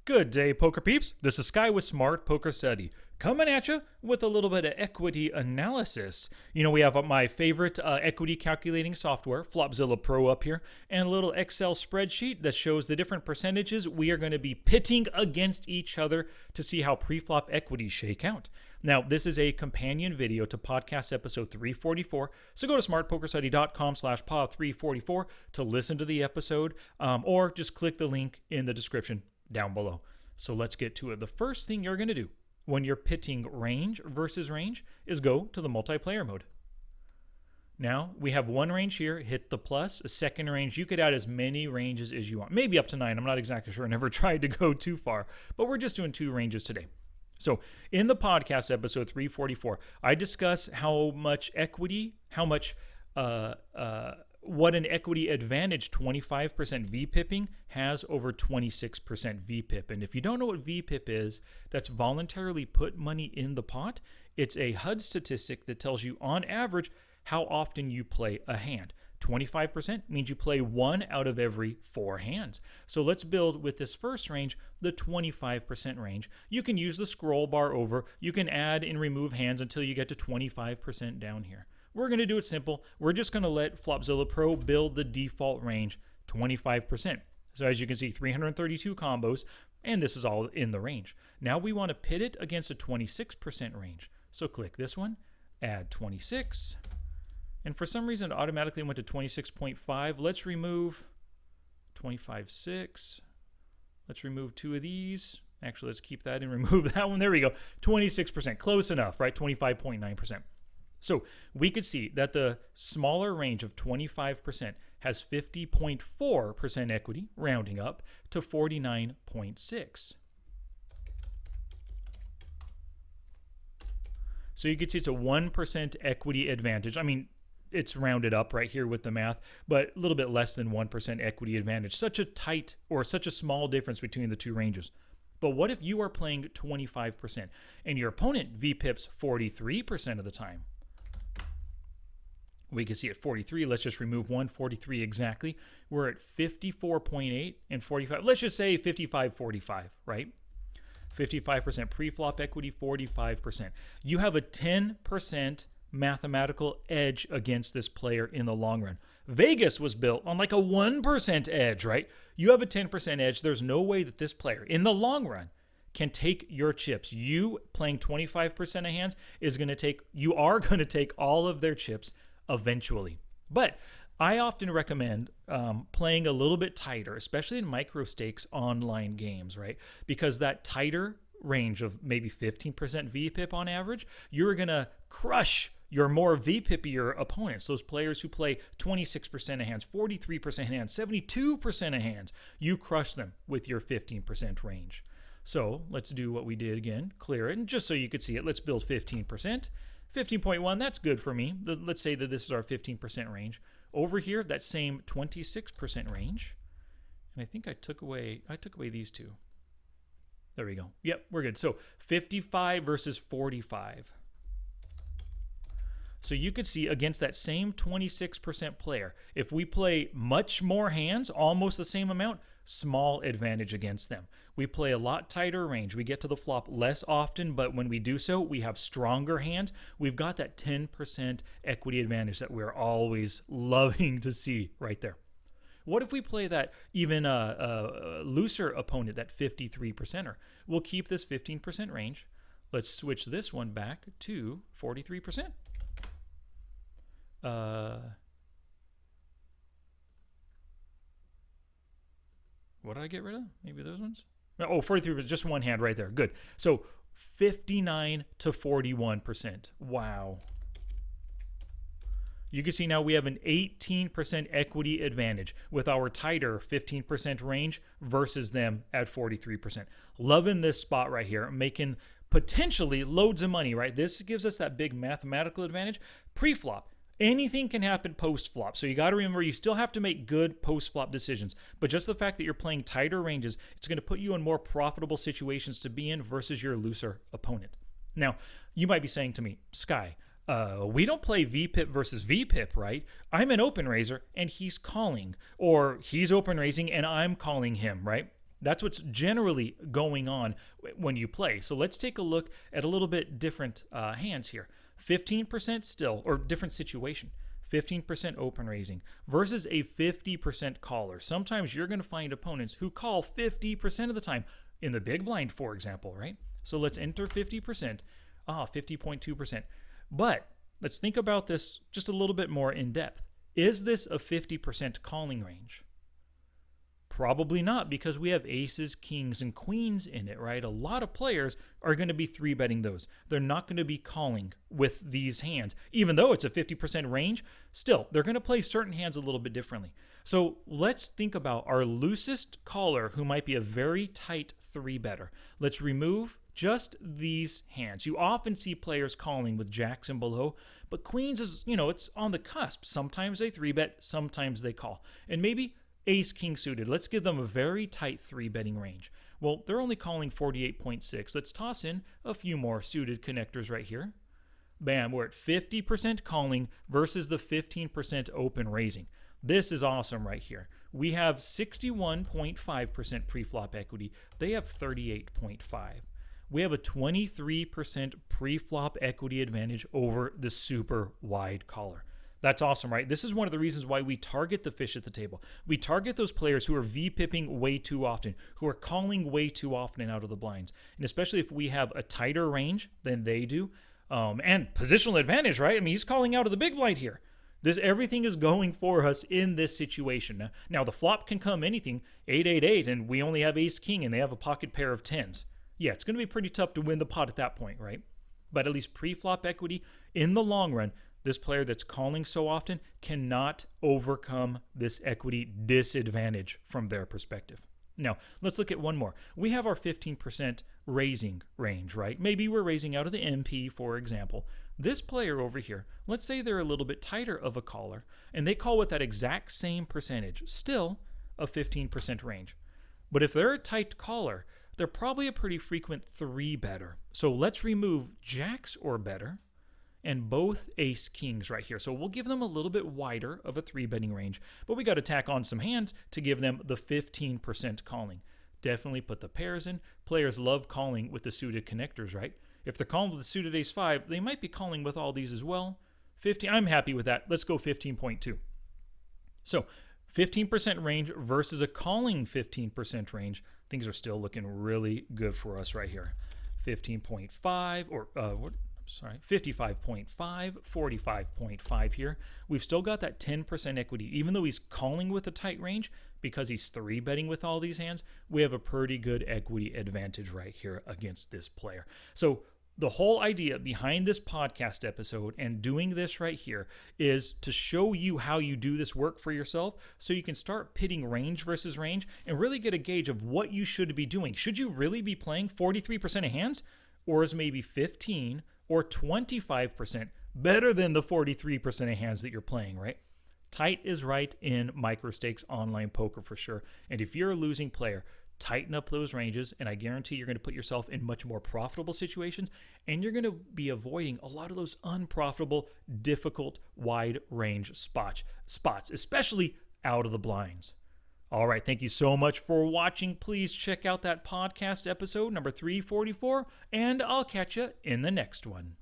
Good day, poker peeps. This is Sky with Smart Poker Study, coming at you with a little bit of equity analysis. You know, we have my favorite equity calculating software, Flopzilla Pro, up here, and a little Excel spreadsheet that shows the different percentages we are going to be pitting against each other to see how preflop equities shake out. Now, this is a companion video to podcast episode 344, so go to smartpokerstudy.com/pod344 to listen to the episode, or just click the link in the description down below. So let's get to it. The first thing you're going to do when you're pitting range versus range is go to the multiplayer mode. Now, we have one range here, hit the plus. A second range, you could add as many ranges as you want, maybe up to 9. I'm not exactly sure. I never tried to go too far, but we're just doing 2 ranges today. So in the podcast episode 344, I discuss how much equity, what an equity advantage 25% VPIPing has over 26% VPIP. And if you don't know what VPIP is, that's voluntarily put money in the pot. It's a HUD statistic that tells you on average how often you play a hand. 25% means you play 1 out of every 4 hands. So let's build with this first range, the 25% range. You can use the scroll bar over. You can add and remove hands until you get to 25% down here. We're going to do it simple. We're just going to let Flopzilla Pro build the default range, 25%. So as you can see, 332 combos, and this is all in the range. Now we want to pit it against a 26% range. So click this one, add 26. And for some reason, it automatically went to 26.5. Let's remove 25.6. Let's remove 2 of these. Actually, let's keep that and remove that one. There we go. 26%. Close enough, right? 25.9%. So we could see that the smaller range of 25% has 50.4% equity, rounding up to 49.6. So you can see it's a 1% equity advantage. I mean, it's rounded up right here with the math, but a little bit less than 1% equity advantage. Such a tight or such a small difference between the 2 ranges. But what if you are playing 25% and your opponent VPIPs 43% of the time? We can see at 43, let's just remove 143 exactly. We're at 54.8 and 45. Let's just say 55-45, right? 55% pre-flop equity, 45%. You have a 10% mathematical edge against this player in the long run. Vegas was built on like a 1% edge, right? You have a 10% edge. There's no way that this player in the long run can take your chips. You playing 25% of hands you are going to take all of their chips eventually. But I often recommend playing a little bit tighter, especially in micro stakes online games, right? Because that tighter range of maybe 15% VPIP on average, you're going to crush your more VPIPier opponents, those players who play 26% of hands, 43% of hands, 72% of hands. You crush them with your 15% range. So let's do what we did again, clear it, and just so you could see it, let's build 15%. 15.1, that's good for me. Let's say that this is our 15% range. Over here, that same 26% range. And I think I took away these 2. There we go. Yep, we're good. So 55 versus 45. So you could see against that same 26% player, if we play much more hands, almost the same amount, small advantage against them. We play a lot tighter range. We get to the flop less often, but when we do so, we have stronger hands. We've got that 10% equity advantage that we're always loving to see right there. What if we play that even a looser opponent, that 53%er? We'll keep this 15% range. Let's switch this one back to 43%. What did I get rid of? Maybe those ones? Oh, 43%, just one hand right there. Good. So 59 to 41%. Wow. You can see now we have an 18% equity advantage with our tighter 15% range versus them at 43%. Loving this spot right here, making potentially loads of money, right? This gives us that big mathematical advantage. Pre-flop. Anything can happen post-flop. So you got to remember, you still have to make good post-flop decisions. But just the fact that you're playing tighter ranges, it's going to put you in more profitable situations to be in versus your looser opponent. Now, you might be saying to me, Sky, we don't play VPIP versus VPIP, right? I'm an open raiser and he's calling, or he's open raising and I'm calling him, right? That's what's generally going on when you play. So let's take a look at a little bit different hands here. 15% still, or different situation. 15% open raising versus a 50% caller. Sometimes you're going to find opponents who call 50% of the time in the big blind, for example, right? So let's enter 50%. 50.2%. But let's think about this just a little bit more in depth. Is this a 50% calling range? Probably not, because we have aces, kings, and queens in it, right? A lot of players are going to be 3-betting those. They're not going to be calling with these hands. Even though it's a 50% range, still, they're going to play certain hands a little bit differently. So let's think about our loosest caller who might be a very tight 3-better. Let's remove just these hands. You often see players calling with jacks and below, but queens is, it's on the cusp. Sometimes they 3-bet, sometimes they call. And maybe ace king suited, let's give them a very tight 3-betting range. Well, they're only calling 48.6. Let's toss in a few more suited connectors right here. Bam, we're at 50% calling versus the 15% open raising. This is awesome right here. We have 61.5% preflop equity. They have 38.5. We have a 23% preflop equity advantage over the super wide caller. That's awesome, right? This is one of the reasons why we target the fish at the table. We target those players who are VPIPing way too often, who are calling way too often and out of the blinds. And especially if we have a tighter range than they do, and positional advantage, right? I mean, he's calling out of the big blind here. Everything is going for us in this situation. Now the flop can come anything, 8-8-8, and we only have ace-king, and they have a pocket pair of 10s. Yeah, it's going to be pretty tough to win the pot at that point, right? But at least pre-flop equity, in the long run, this player that's calling so often cannot overcome this equity disadvantage from their perspective. Now, let's look at one more. We have our 15% raising range, right? Maybe we're raising out of the MP, for example. This player over here, let's say they're a little bit tighter of a caller, and they call with that exact same percentage, still a 15% range. But if they're a tight caller, they're probably a pretty frequent 3-better. So let's remove jacks or better and both ace kings right here. So we'll give them a little bit wider of a 3-betting range, but we got to tack on some hands to give them the 15% calling. Definitely put the pairs in. Players love calling with the suited connectors, right? If they're calling with the suited ace-5, they might be calling with all these as well. 15, I'm happy with that. Let's go 15.2. So 15% range versus a calling 15% range. Things are still looking really good for us right here. 15.5 or 55.5, 45.5 here. We've still got that 10% equity. Even though he's calling with a tight range, because he's 3-betting with all these hands, we have a pretty good equity advantage right here against this player. So the whole idea behind this podcast episode and doing this right here is to show you how you do this work for yourself so you can start pitting range versus range and really get a gauge of what you should be doing. Should you really be playing 43% of hands, or is maybe 15 or 25% better than the 43% of hands that you're playing, right? Tight is right in micro stakes online poker for sure. And if you're a losing player, tighten up those ranges, and I guarantee you're going to put yourself in much more profitable situations, and you're going to be avoiding a lot of those unprofitable, difficult, wide range spots, especially out of the blinds. All right, thank you so much for watching. Please check out that podcast episode number 344, and I'll catch you in the next one.